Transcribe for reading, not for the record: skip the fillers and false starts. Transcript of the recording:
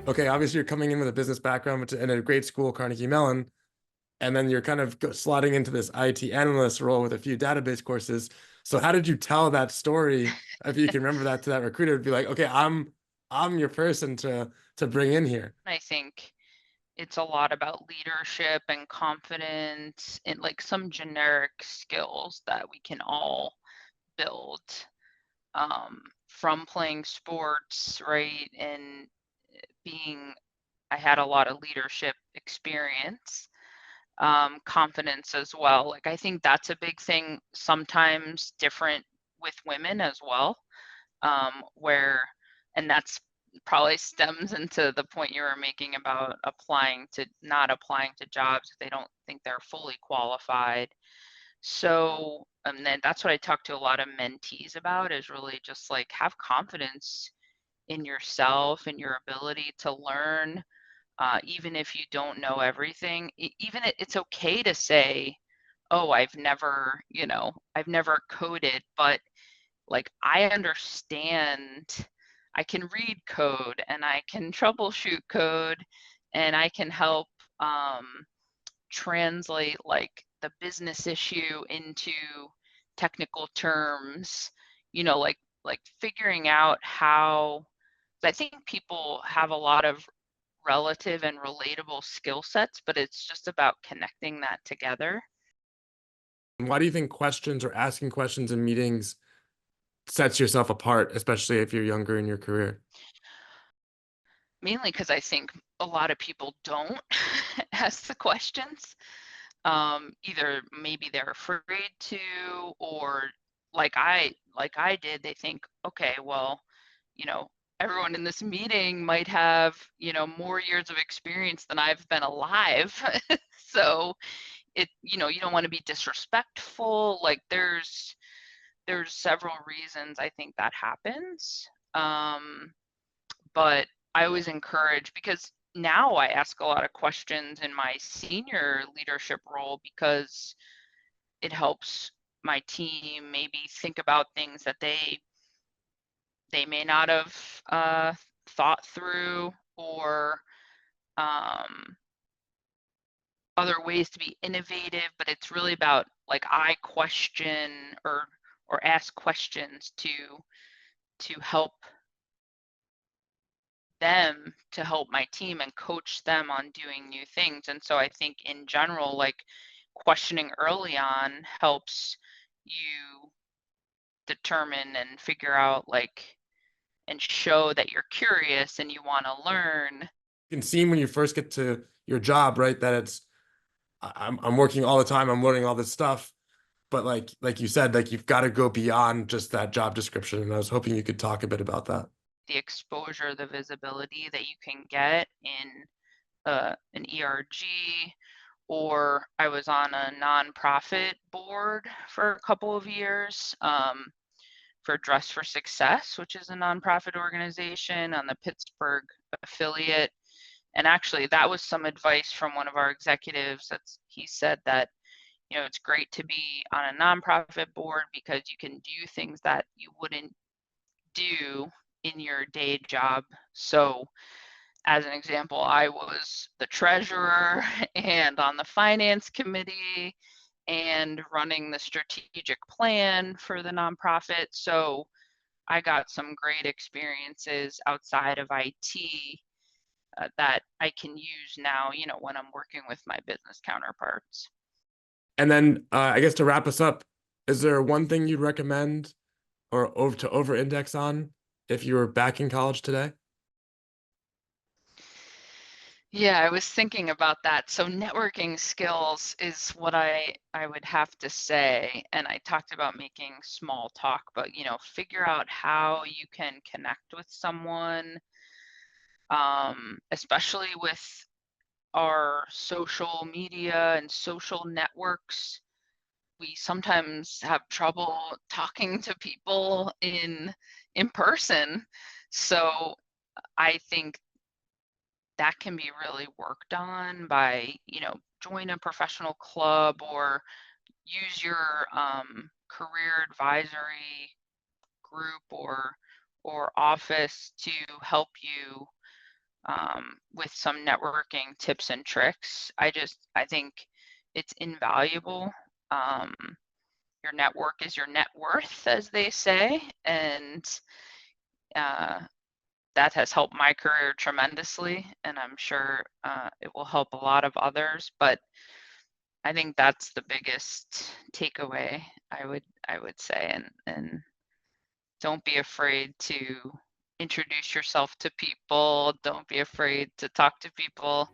okay, obviously you're coming in with a business background and a great school, Carnegie Mellon, and then you're kind of slotting into this IT analyst role with a few database courses. So how did you tell that story? If you can remember that to that recruiter, to be like, okay, I'm your person to bring in here. I think it's a lot about leadership and confidence and like some generic skills that we can all build from playing sports, right? And being, I had a lot of leadership experience, confidence as well. Like, I think that's a big thing, sometimes different with women as well, where, and that's probably stems into the point you were making about not applying to jobs if they don't think they're fully qualified. So, and then that's what I talk to a lot of mentees about, is really just like have confidence in yourself and your ability to learn, even if you don't know everything. It's okay to say, oh, I've never coded, but like I understand, I can read code and I can troubleshoot code and I can help translate like the business issue into technical terms, like figuring out how, I think people have a lot of relative and relatable skill sets, but it's just about connecting that together. And why do you think questions or asking questions in meetings sets yourself apart, especially if you're younger in your career? Mainly because I think a lot of people don't ask the questions. Either maybe they're afraid to, or like I did, they think, okay, well, you know, everyone in this meeting might have, more years of experience than I've been alive. So you don't want to be disrespectful. Like there's several reasons I think that happens. But I always encourage, because now I ask a lot of questions in my senior leadership role, because it helps my team maybe think about things that they may not have thought through, or other ways to be innovative. But it's really about like I question or ask questions to help them, to help my team and coach them on doing new things. And so I think in general, like questioning early on helps you determine and figure out, like, and show that you're curious and you want to learn. You can see when you first get to your job, right, that I'm working all the time, I'm learning all this stuff. But like you said, like you've got to go beyond just that job description. And I was hoping you could talk a bit about that. The exposure, the visibility that you can get in an ERG, or I was on a nonprofit board for a couple of years, for Dress for Success, which is a nonprofit organization on the Pittsburgh affiliate. And actually, that was some advice from one of our executives. He said that, it's great to be on a nonprofit board because you can do things that you wouldn't do in your day job. So, as an example, I was the treasurer and on the finance committee and running the strategic plan for the nonprofit. So I got some great experiences outside of IT, that I can use now, when I'm working with my business counterparts. And then I guess to wrap us up, is there one thing you'd recommend or over index on if you were back in college today? Yeah, I was thinking about that. So networking skills is what I would have to say. And I talked about making small talk, but figure out how you can connect with someone, especially with our social media and social networks. We sometimes have trouble talking to people in person. So I think that can be really worked on by, join a professional club, or use your career advisory group or office to help you with some networking tips and tricks. I think it's invaluable. Your network is your net worth, as they say, and that has helped my career tremendously, and I'm sure it will help a lot of others. But I think that's the biggest takeaway, I would say, and don't be afraid to introduce yourself to people. Don't be afraid to talk to people.